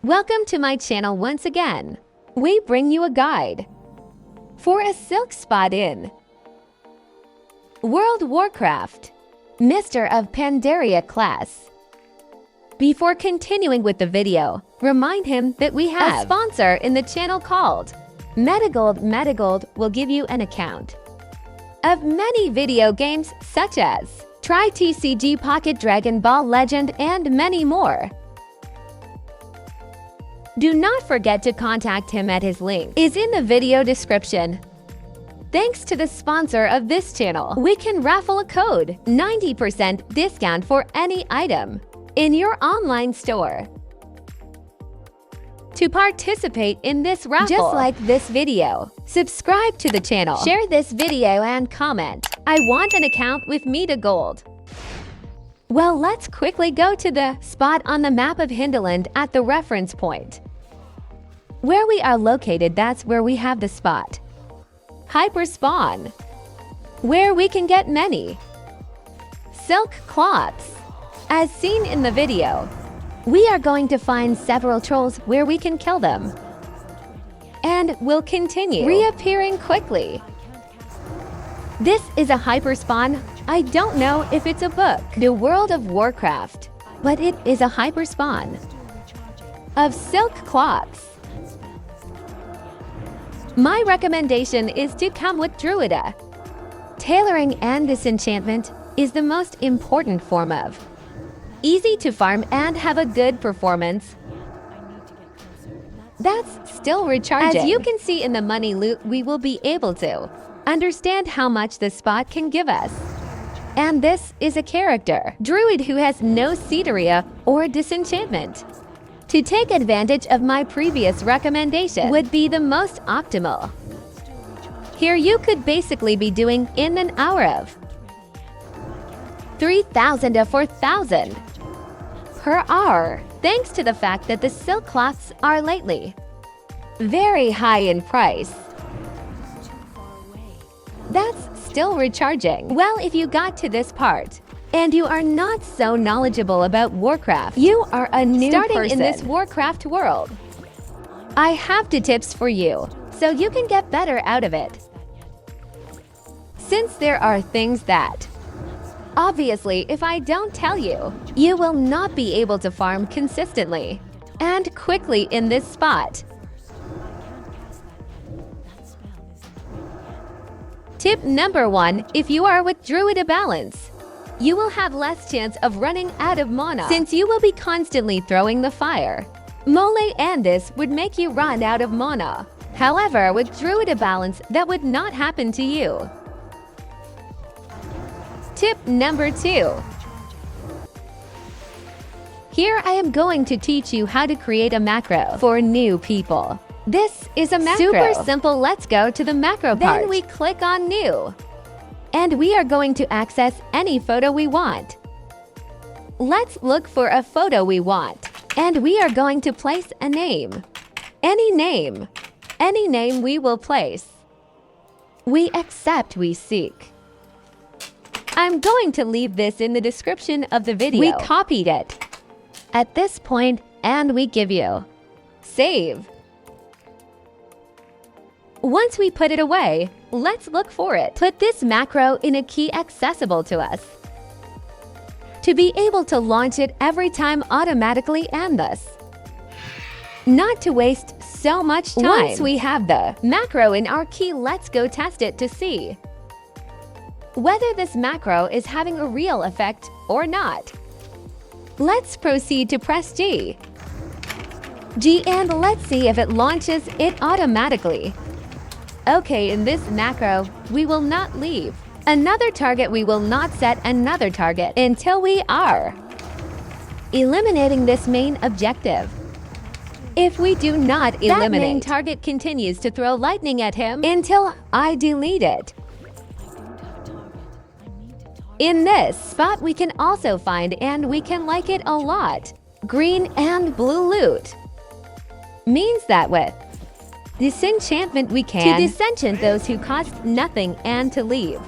Welcome to my channel once again. We bring you a guide for a silk spot in World Warcraft, Mr. of Pandaria class. Before continuing with the video, remind him that we have a sponsor in the channel called METAGOLD. METAGOLD will give you an account of many video games such as TCG Pocket Dragon Ball Legend and many more. Do not forget to contact him at his link is in the video description. Thanks to the sponsor of this channel, we can raffle a code 90% discount for any item in your online store. To participate in this raffle, just like this video, subscribe to the channel, share this video and comment, "I want an account with METAGOLD." Well, let's quickly go to the spot on the map of Hinterland at the reference point. Where we are located, that's where we have the spot Hyper Spawn, where we can get many silk cloths. As seen in the video, we are going to find several trolls where we can kill them, and will continue reappearing quickly. This is a hyper spawn. I don't know if it's a book, the World of Warcraft, but it is a hyper spawn of silk cloths. My recommendation is to come with Druida. Tailoring and disenchantment is the most important form of easy to farm and have a good performance. That's still recharging. As you can see in the money loot, we will be able to understand how much this spot can give us. And this is a character, Druid, who has no Ceteria or disenchantment. To take advantage of my previous recommendation would be the most optimal. Here you could basically be doing in an hour of 3,000 to 4,000 per hour, thanks to the fact that the silk cloths are lately very high in price. That's still recharging. Well, if you got to this part and you are not so knowledgeable about Warcraft, you are a new person in this Warcraft world, I have 2 tips for you so you can get better out of it. Since there are things that obviously, if I don't tell you, you will not be able to farm consistently and quickly in this spot. Tip number 1, if you are with Druida balance, you will have less chance of running out of mana since you will be constantly throwing the fire. Mole and this would make you run out of mana. However, with Druida balance, that would not happen to you. Tip number 2. Here I am going to teach you how to create a macro for new people. This is a macro. Super simple. Let's go to the macro part. Then we click on new. And we are going to access any photo we want. Let's look for a photo we want. And we are going to place a name. Any name. Any name we will place. We accept, we seek. I'm going to leave this in the description of the video. We copied it at this point and we give you save. Once we put it away, let's look for it. Put this macro in a key accessible to us to be able to launch it every time automatically and thus not to waste so much time. Once we have the macro in our key, let's go test it to see whether this macro is having a real effect or not. Let's proceed to press G and let's see if it launches it automatically. Okay, in this macro, we will not leave another target. We will not set another target until we are eliminating this main objective. If we do not eliminate, that main target continues to throw lightning at him until I delete it. In this spot we can also find, and we can like it a lot, green and blue loot. Means that with disenchantment we can to disenchant those who cost nothing and to leave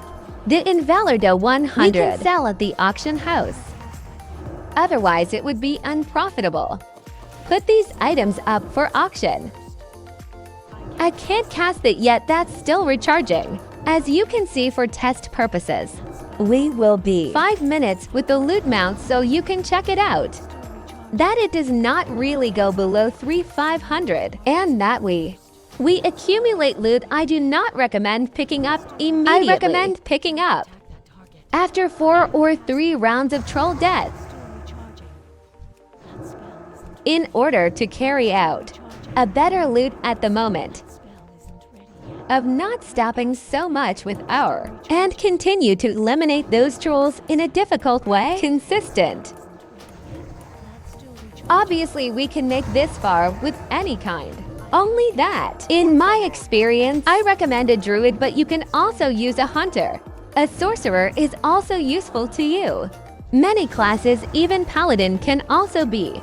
the Invalido 100 we can sell at the auction house. Otherwise it would be unprofitable. put these items up for auction. I can't cast it yet, that's still recharging. As you can see, for test purposes, we will be 5 minutes with the loot mount, so you can check it out. That it does not really go below 3,500, and that we accumulate loot. I do not recommend picking up immediately. I recommend picking up after 4 or 3 rounds of troll death in order to carry out a better loot at the moment of not stopping so much with our and continue to eliminate those trolls in a difficult way. Consistent. Obviously, we can make this far with any kind. Only that, in my experience, I recommend a druid, but you can also use a hunter. A sorcerer is also useful to you. Many classes, even paladin, can also be.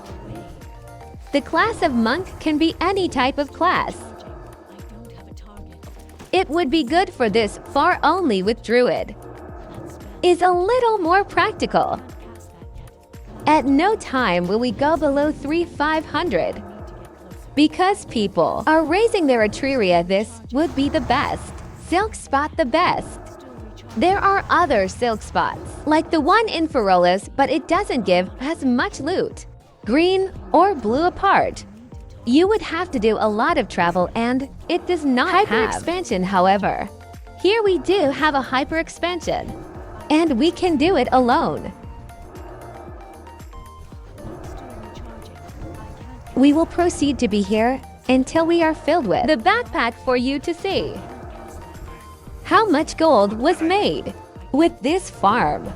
The class of monk can be any type of class. It would be good for this far only with druid. Is a little more practical. At no time will we go below 3,500. Because people are raising their Atreria, this would be the best. Silk spot the best. There are other silk spots, like the one in Ferolas, but it doesn't give as much loot. Green or blue apart. You would have to do a lot of travel, and it does not have hyper expansion. However, here we do have a hyper expansion, and we can do it alone. We will proceed to be here until we are filled with the backpack for you to see how much gold was made with this farm.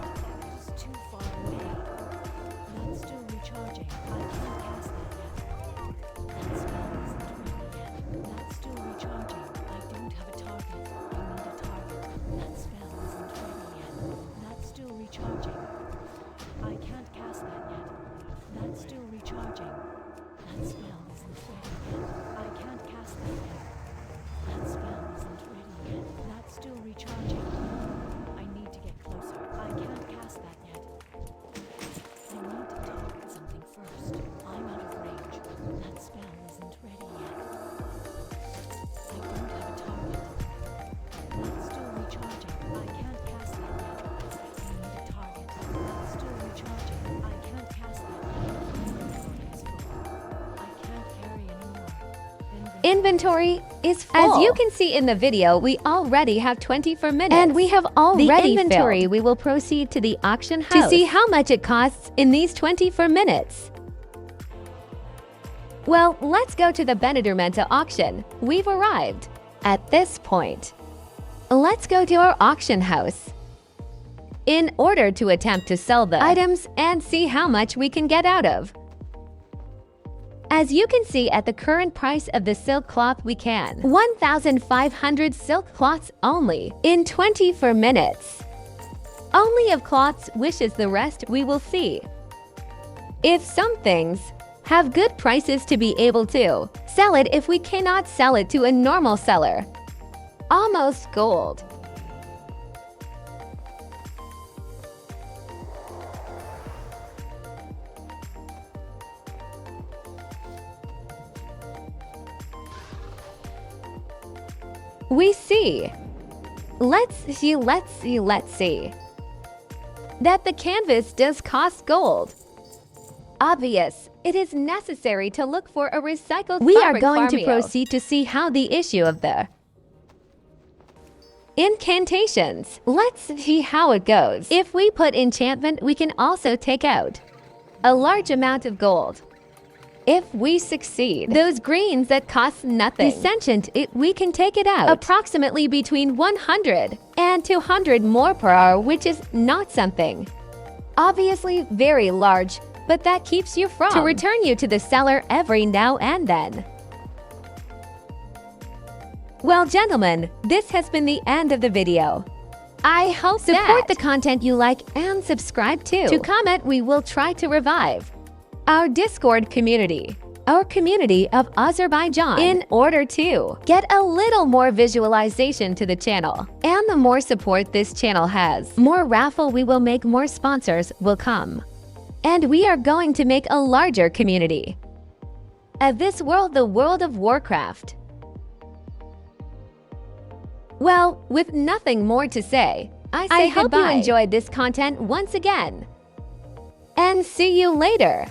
Inventory is full. As you can see in the video, we already have 24 minutes. And we have already the inventory filled. We will proceed to the auction house to see how much it costs in these 24 minutes. Well, let's go to the Benedurmenta auction. We've arrived. At this point, let's go to our auction house in order to attempt to sell the items and see how much we can get out of. As you can see, at the current price of the silk cloth, we can 1,500 silk cloths only in 24 minutes. Only of cloths wishes, the rest we will see. If some things have good prices to be able to sell it, if we cannot sell it to a normal seller. Almost gold. We see. Let's see that the canvas does cost gold. Obvious, it is necessary to look for a recycled fabric. We are going to proceed to see how the issue of the incantations. Let's see how it goes. If we put enchantment, we can also take out a large amount of gold. If we succeed, those greens that cost nothing, disenchant it, we can take it out approximately between 100 and 200 more per hour, which is not something obviously very large, but that keeps you from to return you to the seller every now and then. Well, gentlemen, this has been the end of the video. I hope support the content you like and subscribe too. To comment, we will try to revive our Discord community, our community of Azerbaijan, in order to get a little more visualization to the channel. And the more support this channel has, more raffle we will make, more sponsors will come. And we are going to make a larger community. of this world, the world of Warcraft. Well, with nothing more to say, I hope you enjoyed this content once again. And see you later!